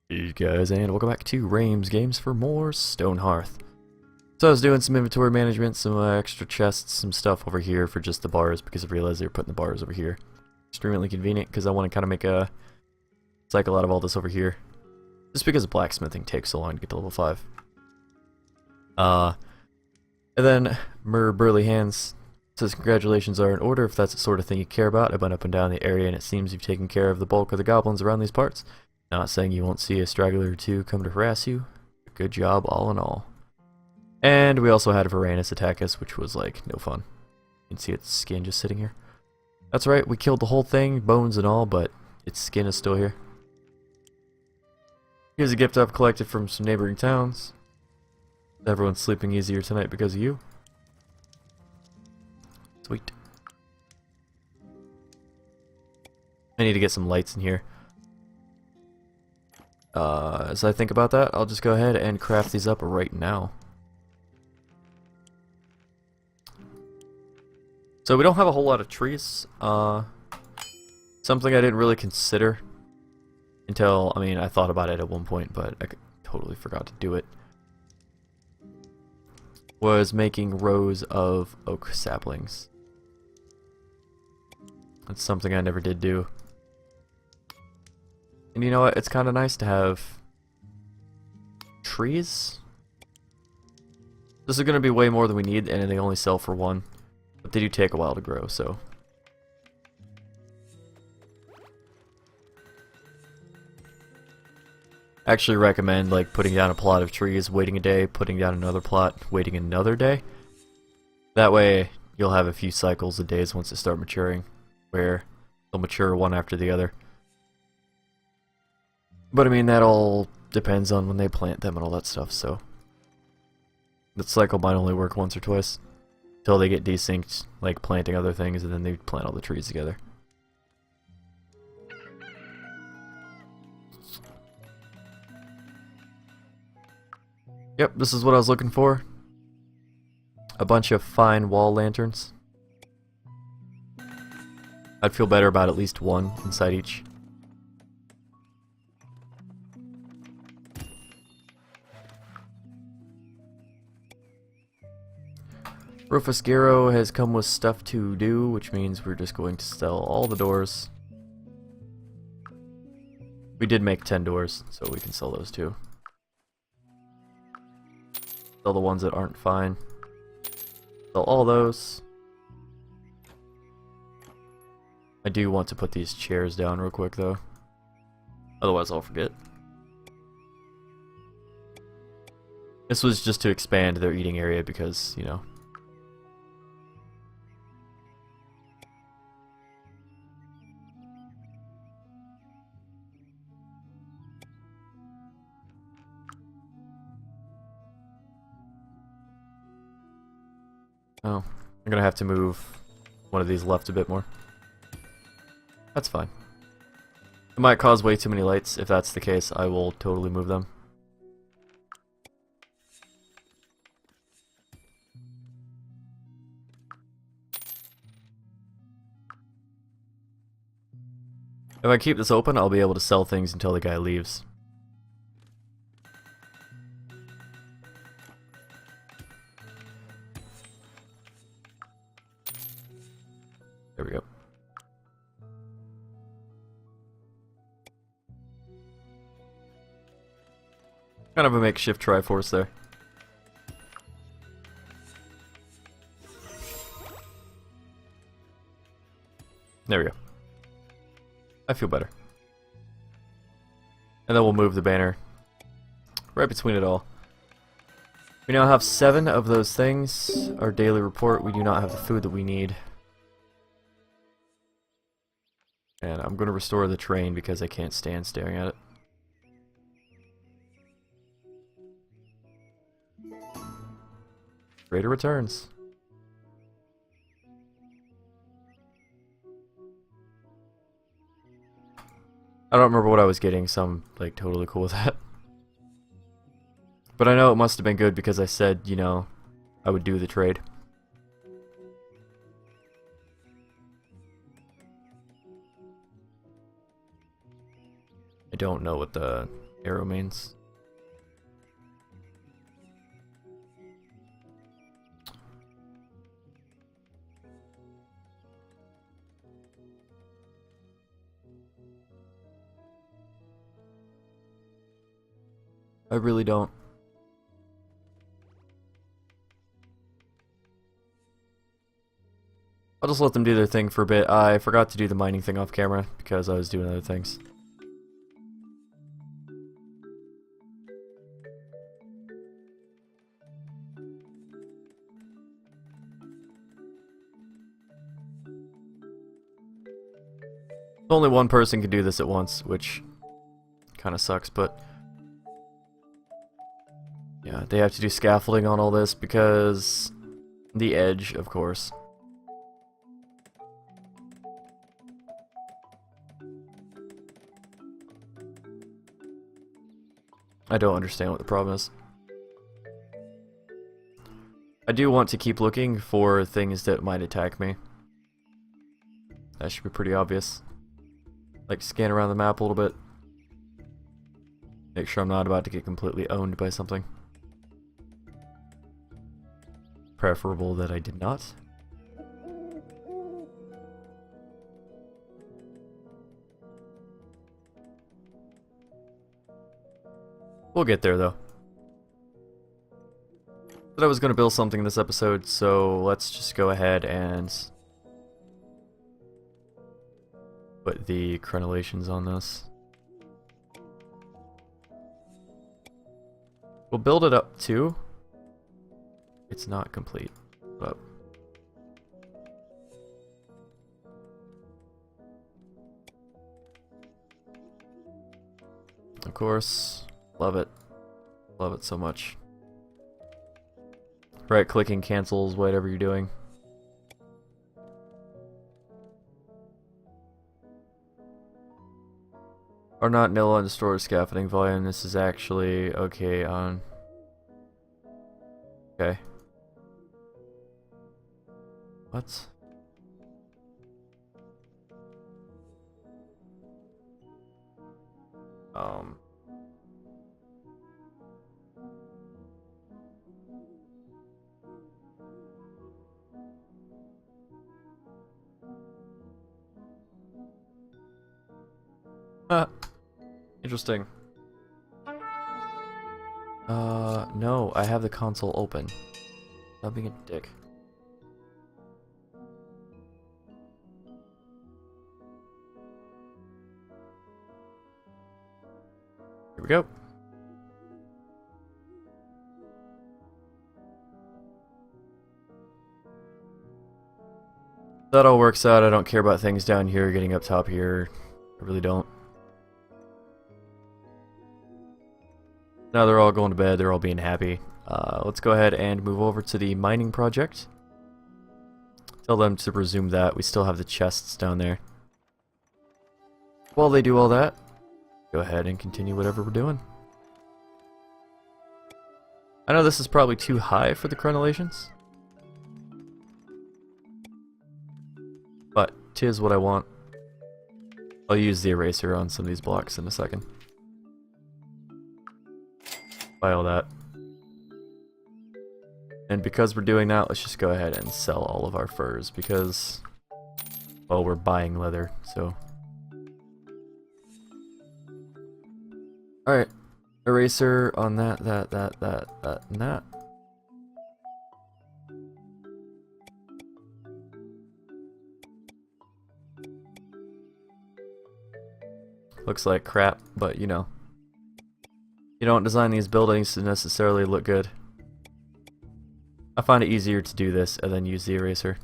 Hey guys, and welcome back to Rames Games for more Stonehearth. So I was doing some inventory management, some extra chests, some stuff over here for just the bars because I realized they were putting the bars over here. Extremely convenient because I want to kind of make a cycle out of all this over here. Just because blacksmithing takes so long to get to level 5. And then Burly Hands says congratulations are in order if that's the sort of thing you care about. I've been up and down the area and it seems you've taken care of the bulk of the goblins around these parts. Not saying you won't see a straggler or two come to harass you. Good job all in all. And we also had Varanus attack us, which was like no fun. You can see its skin just sitting here. That's right, we killed the whole thing, bones and all, but its skin is still here. Here's a gift I've collected from some neighboring towns. Everyone's sleeping easier tonight because of you. Sweet. I need to get some lights in here. As I think about that, I'll just go ahead and craft these up right now. So we don't have a whole lot of trees. Something I didn't really consider until, I thought about it at one point, but I totally forgot to do it. Was making rows of oak saplings. That's something I never did do. And you know what? It's kind of nice to have trees. This is going to be way more than we need, and they only sell for one. But they do take a while to grow, so. I actually recommend like putting down a plot of trees, waiting a day, putting down another plot, waiting another day. That way you'll have a few cycles of days once they start maturing, where they'll mature one after the other. But that all depends on when they plant them and all that stuff, so. The cycle might only work once or twice. Until they get desynced, like planting other things, and then they plant all the trees together. Yep, this is what I was looking for. A bunch of fine wall lanterns. I'd feel better about at least one inside each. Rufus Garrow has come with stuff to do, which means we're just going to sell all the doors. We did make 10 doors, so we can sell those too. Sell the ones that aren't fine. Sell all those. I do want to put these chairs down real quick though. Otherwise I'll forget. This was just to expand their eating area because, you know. Oh, I'm gonna have to move one of these left a bit more. That's fine. It might cause way too many lights. If that's the case, I will totally move them. If I keep this open, I'll be able to sell things until the guy leaves. There we go. Kind of a makeshift Triforce there. There we go. I feel better. And then we'll move the banner right between it all. We now have 7 of those things. Our daily report, we do not have the food that we need. And I'm going to restore the train because I can't stand staring at it. Greater returns. I don't remember what I was getting, so I'm like totally cool with that. But I know it must have been good because I said, you know, I would do the trade. I don't know what the arrow mains. I really don't. I'll just let them do their thing for a bit. I forgot to do the mining thing off camera because I was doing other things. Only one person can do this at once, which kind of sucks, but yeah, they have to do scaffolding on all this because the edge, of course. I don't understand what the problem is. I do want to keep looking for things that might attack me. That should be pretty obvious. Like, scan around the map a little bit. Make sure I'm not about to get completely owned by something. Preferable that I did not. We'll get there, though. But I was going to build something this episode, so let's just go ahead and put the crenellations on this. We'll build it up too. It's not complete, but of course, love it so much. Right clicking cancels whatever you're doing. Are not nil on storage scaffolding volume. This is actually okay on. Okay. What? Interesting. No, I have the console open. Stop being a dick. Here we go. That all works out. I don't care about things down here getting up top here. I really don't. Now they're all going to bed. They're all being happy. Let's go ahead and move over to the mining project. Tell them to resume that. We still have the chests down there. While they do all that, go ahead and continue whatever we're doing. I know this is probably too high for the crenellations, but 'tis what I want. I'll use the eraser on some of these blocks in a second. Buy all that. And because we're doing that, let's just go ahead and sell all of our furs because, well, we're buying leather, so. Alright. Eraser on that, that, and that. Looks like crap, but you know. You don't design these buildings to necessarily look good. I find it easier to do this and then use the eraser.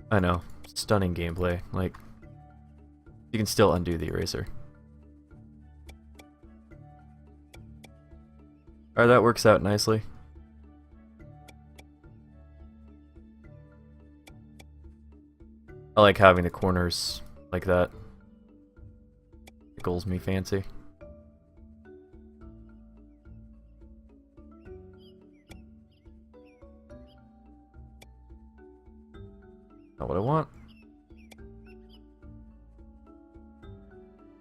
I know. Stunning gameplay. Like, you can still undo the eraser. Alright, that works out nicely. I like having the corners like that. Tickles me fancy. Not what I want.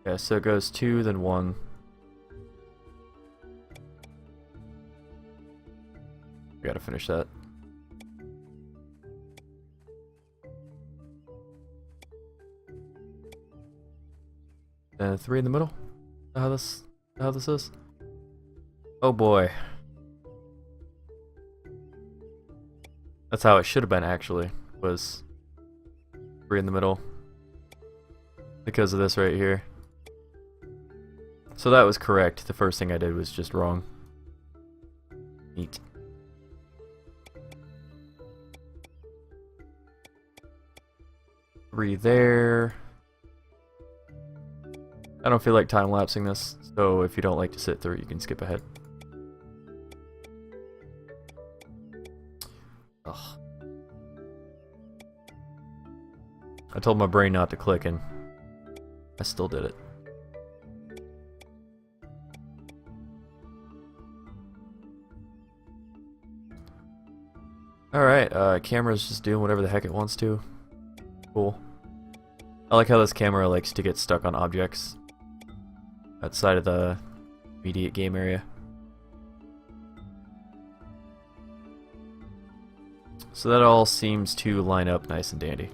Yeah, so it goes 2, then 1. We gotta finish that. And 3 in the middle? How this is? Oh boy. That's how it should have been actually, was 3 in the middle. Because of this right here. So that was correct. The first thing I did was just wrong. Neat. Three there. I don't feel like time-lapsing this, so if you don't like to sit through it, you can skip ahead. Ugh. I told my brain not to click and I still did it. Alright, camera's just doing whatever the heck it wants to. Cool. I like how this camera likes to get stuck on objects outside of the immediate game area. So that all seems to line up nice and dandy.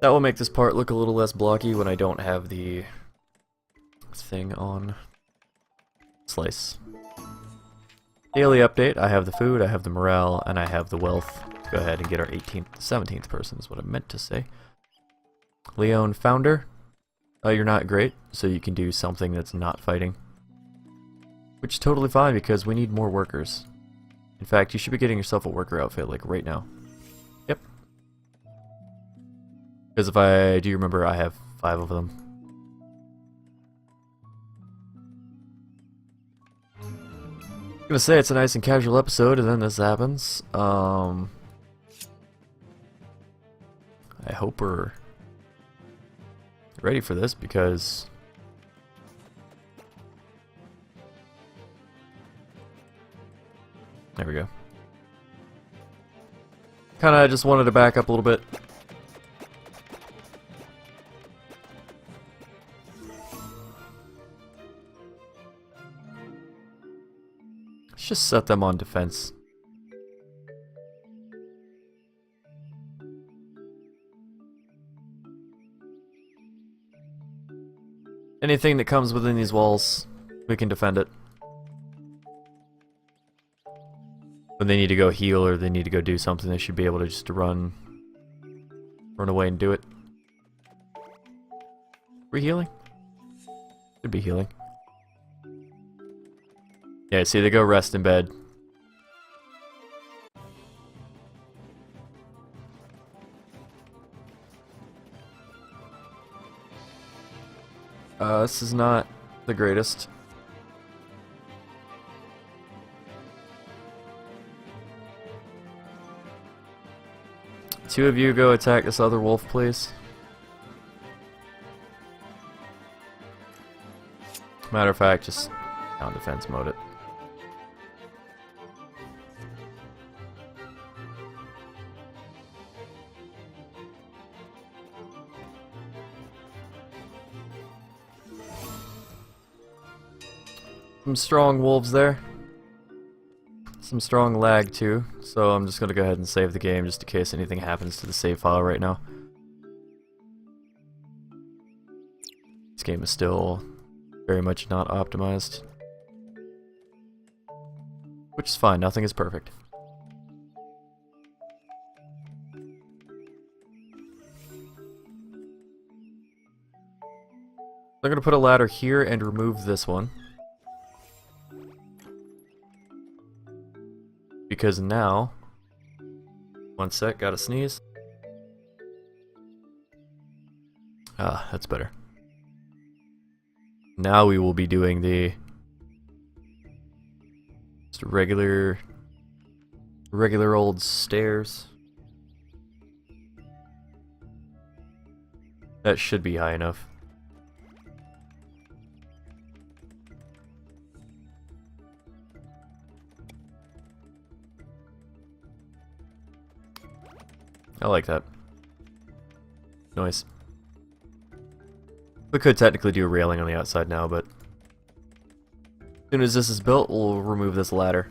That will make this part look a little less blocky when I don't have the thing on. Slice. Daily update, I have the food, I have the morale, and I have the wealth. Let's go ahead and get our 18th, 17th person is what I meant to say. Leon Founder, you're not great, so you can do something that's not fighting. Which is totally fine because we need more workers. In fact, you should be getting yourself a worker outfit like right now. Yep. Because if I do remember, I have 5 of them. I'm gonna say it's a nice and casual episode, and then this happens. I hope we're ready for this because there we go. Kinda just wanted to back up a little bit. Let's just set them on defense. Anything that comes within these walls, we can defend it. When they need to go heal or they need to go do something, they should be able to just run away and do it. We healing? Should be healing. Yeah, see, they go rest in bed. This is not the greatest. Two of you go attack this other wolf, please. Matter of fact, just on defense mode it. Some strong wolves there. Some strong lag too, so I'm just gonna go ahead and save the game just in case anything happens to the save file right now. This game is still very much not optimized. Which is fine, nothing is perfect. I'm gonna put a ladder here and remove this one. Because now, one sec, gotta sneeze. Ah, that's better. Now we will be doing the just regular old stairs. That should be high enough. I like that. Nice. We could technically do a railing on the outside now, but as soon as this is built, we'll remove this ladder.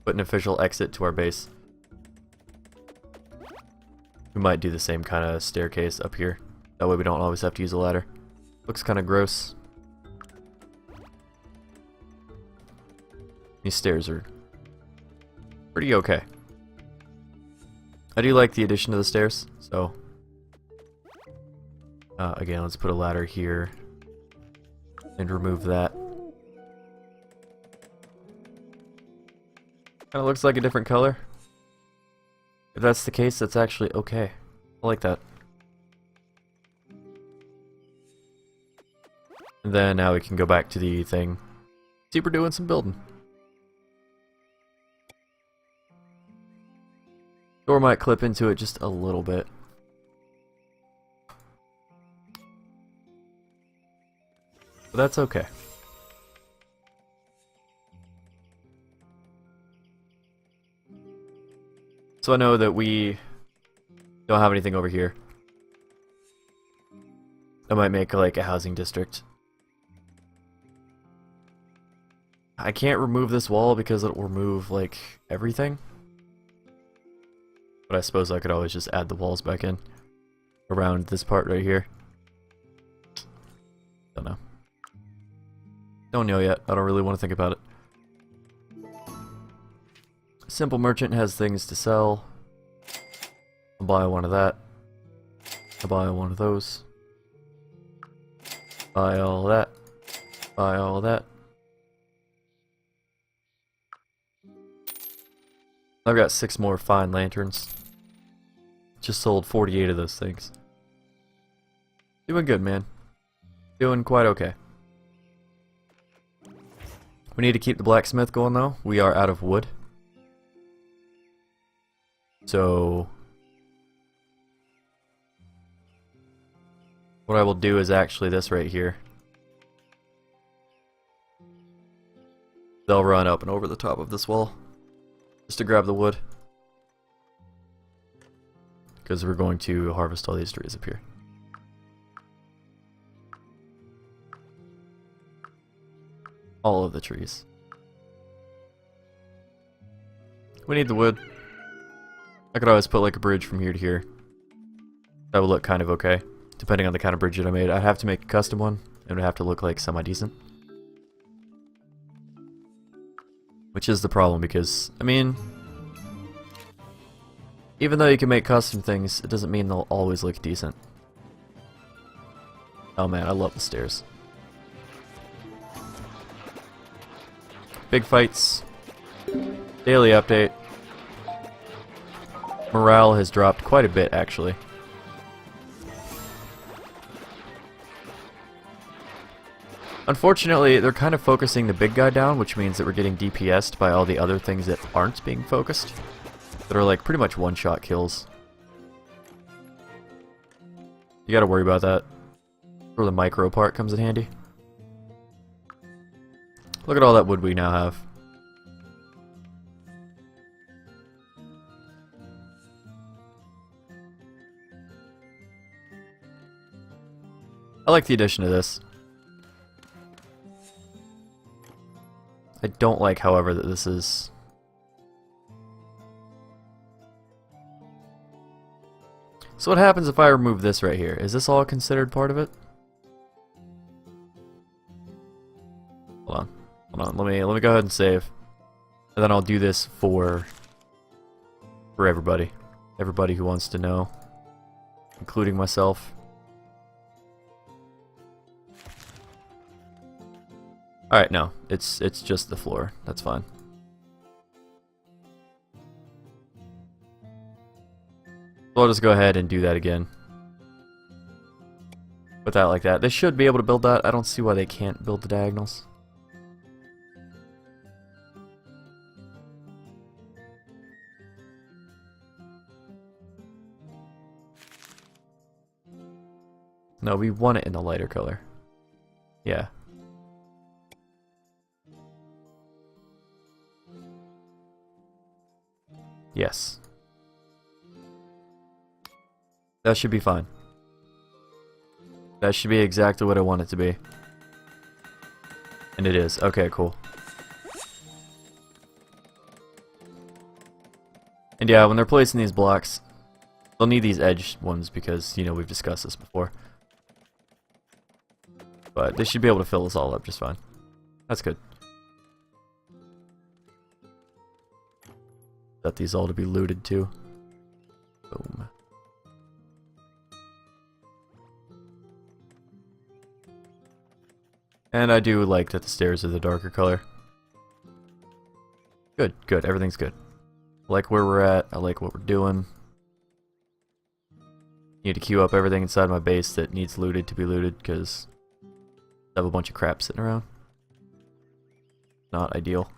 Put an official exit to our base. We might do the same kind of staircase up here. That way we don't always have to use a ladder. Looks kind of gross. These stairs are pretty okay. I do like the addition to the stairs, so again, let's put a ladder here and remove that. Kind of looks like a different color. If that's the case, that's actually okay. I like that. And then now we can go back to the thing. See if we're doing some building. Door might clip into it just a little bit. But that's okay. So I know that we don't have anything over here. I might make like a housing district. I can't remove this wall because it'll remove like everything. But I suppose I could always just add the walls back in around this part right here. Don't know. Don't know yet. I don't really want to think about it. Simple merchant has things to sell. I'll buy one of that. I'll buy one of those. Buy all that. Buy all that. I've got 6 more fine lanterns. Just sold 48 of those things. Doing good, man. Doing quite okay. We need to keep the blacksmith going though. We are out of wood. So what I will do is actually this right here. They'll run up and over the top of this wall just to grab the wood. Because we're going to harvest all these trees up here. All of the trees. We need the wood. I could always put like a bridge from here to here. That would look kind of okay, depending on the kind of bridge that I made. I'd have to make a custom one, and it would have to look like semi-decent. Which is the problem because, I mean, even though you can make custom things, it doesn't mean they'll always look decent. Oh man, I love the stairs. Big fights. Daily update. Morale has dropped quite a bit, actually. Unfortunately, they're kind of focusing the big guy down, which means that we're getting DPS'd by all the other things that aren't being focused. That are like pretty much one-shot kills. You gotta worry about that. Where the micro part comes in handy. Look at all that wood we now have. I like the addition of this. I don't like, however, that this is... So what happens if I remove this right here? Is this all considered part of it? Hold on. Let me go ahead and save. And then I'll do this for everybody. Everybody who wants to know. Including myself. Alright, no. It's just the floor. That's fine. So I'll just go ahead and do that again. Put that like that. They should be able to build that. I don't see why they can't build the diagonals. No, we want it in a lighter color. Yeah. Yes. That should be fine. That should be exactly what I want it to be. And it is. Okay, cool. And yeah, when they're placing these blocks, they'll need these edge ones because, you know, we've discussed this before. But they should be able to fill this all up just fine. That's good. Set these all to be looted too. Boom. And I do like that the stairs are the darker color. Good, good, everything's good. I like where we're at, I like what we're doing. Need to queue up everything inside my base that needs looted to be looted, because I have a bunch of crap sitting around. Not ideal.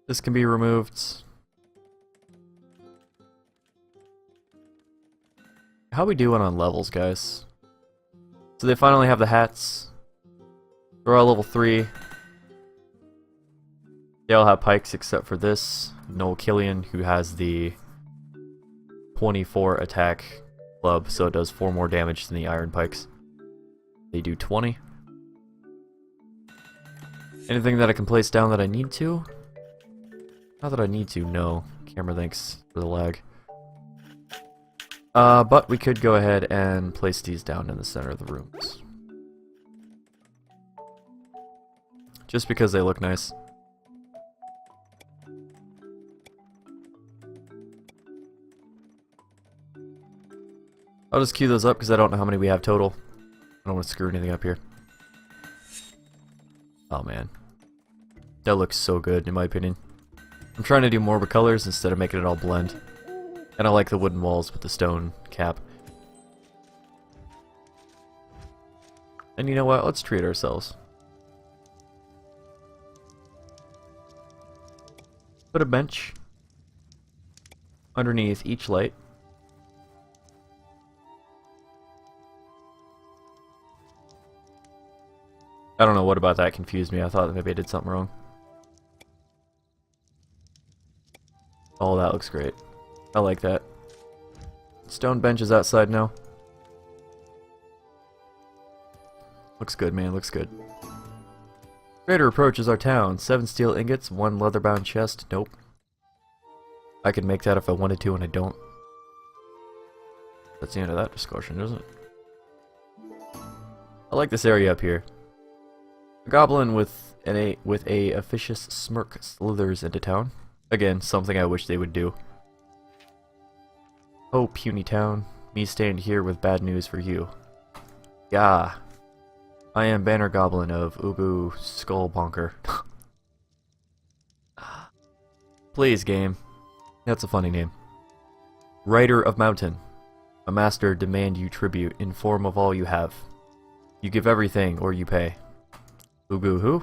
This can be removed. How we doing on levels, guys? So they finally have the hats. They're all level 3. They all have pikes except for this. Noel Killian, who has the 24 attack club, so it does 4 more damage than the iron pikes. They do 20. Anything that I can place down that I need to? Not that I need to, no. Camera, thanks for the lag. But we could go ahead and place these down in the center of the rooms. Just because they look nice. I'll just queue those up because I don't know how many we have total. I don't want to screw anything up here. Oh man. That looks so good in my opinion. I'm trying to do more with colors instead of making it all blend. And I like the wooden walls with the stone cap. And you know what? Let's treat ourselves. Put a bench underneath each light. I don't know what about that confused me. I thought that maybe I did something wrong. Oh, that looks great. I like that. Stone bench is outside now. Looks good, man. Looks good. Trader approaches our town. 7 steel ingots, 1 leather-bound chest. Nope. I could make that if I wanted to, and I don't. That's the end of that discussion, isn't it? I like this area up here. A goblin with a officious smirk slithers into town. Again, something I wish they would do. Oh, puny town, me stand here with bad news for you. Yah. I am Banner Goblin of Ubu Skullbonker. Please, game. That's a funny name. Rider of Mountain. A master demand you tribute in form of all you have. You give everything or you pay. Ugu who?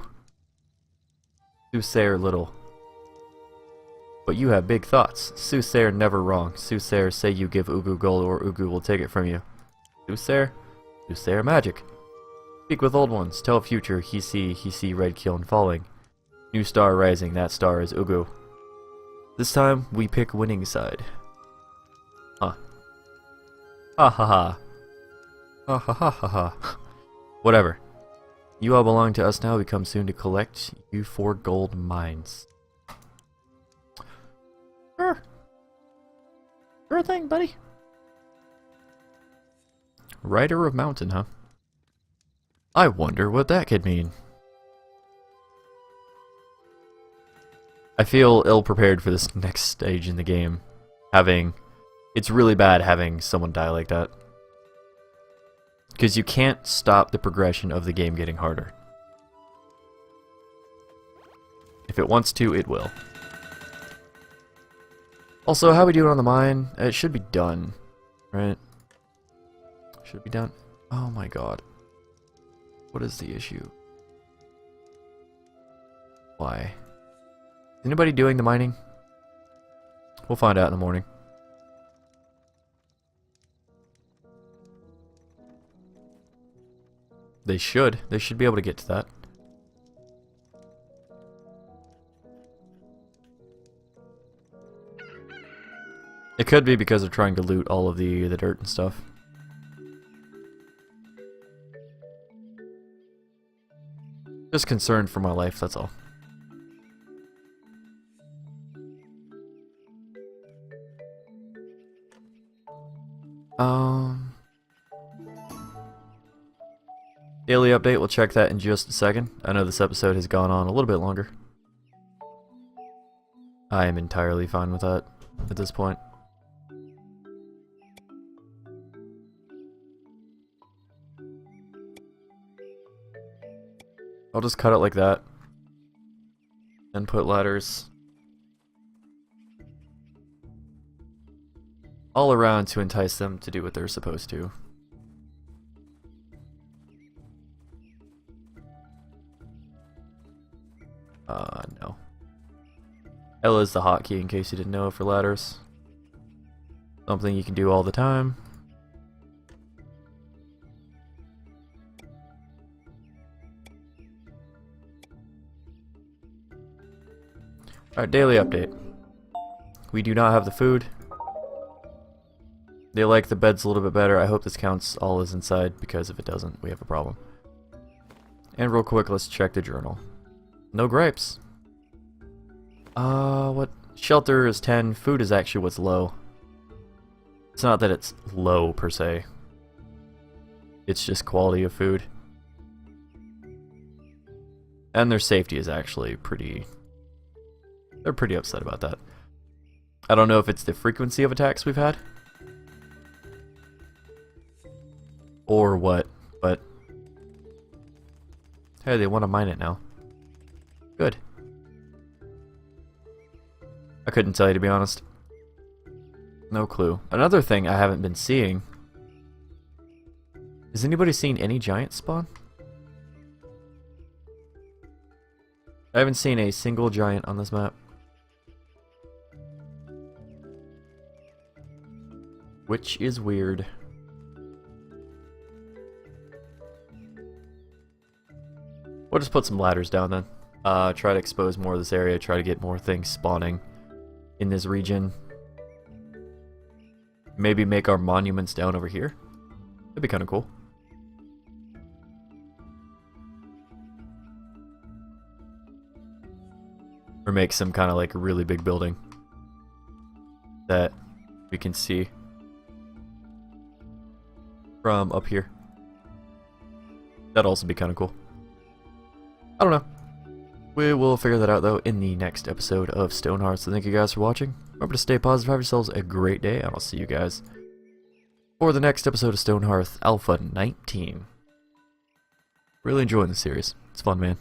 Soothsayer little. But you have big thoughts. Soothsayer never wrong. Soothsayer say you give Ugu gold or Ugu will take it from you. Soothsayer? Soothsayer magic. Speak with old ones. Tell future. He see red kiln falling. New star rising. That star is Ugu. This time we pick winning side. Huh. Ha ha ha. Ha ha ha ha ha. Whatever. You all belong to us now. We come soon to collect you 4 gold mines. Sure. Sure thing, buddy. Rider of Mountain, huh? I wonder what that could mean. I feel ill-prepared for this next stage in the game. It's really bad having someone die like that. Because you can't stop the progression of the game getting harder. If it wants to, it will. Also, how we doing on the mine? It should be done, right? Should be done. Oh my god. What is the issue? Why? Is anybody doing the mining? We'll find out in the morning. They should. They should be able to get to that. It could be because they're trying to loot all of the dirt and stuff. Just concerned for my life, that's all. Daily update, we'll check that in just a second. I know this episode has gone on a little bit longer. I am entirely fine with that at this point. I'll just cut it like that and put ladders all around to entice them to do what they're supposed to. No. L is the hotkey in case you didn't know for ladders. Something you can do all the time. Alright, daily update. We do not have the food. They like the beds a little bit better. I hope this counts all as inside, because if it doesn't, we have a problem. And real quick, let's check the journal. No gripes. What? Shelter is 10. Food is actually what's low. It's not that it's low, per se. It's just quality of food. And their safety is actually pretty... They're pretty upset about that. I don't know if it's the frequency of attacks we've had. Or what, but... Hey, they want to mine it now. Good. I couldn't tell you, to be honest. No clue. Another thing I haven't been seeing... Has anybody seen any giants spawn? I haven't seen a single giant on this map. Which is weird. We'll just put some ladders down then. Try to expose more of this area, try to get more things spawning in this region. Maybe make our monuments down over here. That'd be kind of cool. Or make some kind of like really big building that we can see from up here. That'd also be kind of cool. I don't know. We will figure that out though in the next episode of Stonehearth. So thank you guys for watching. Remember to stay positive, have yourselves a great day, and I'll see you guys for the next episode of Stonehearth Alpha 19. Really enjoying the series. It's fun, man.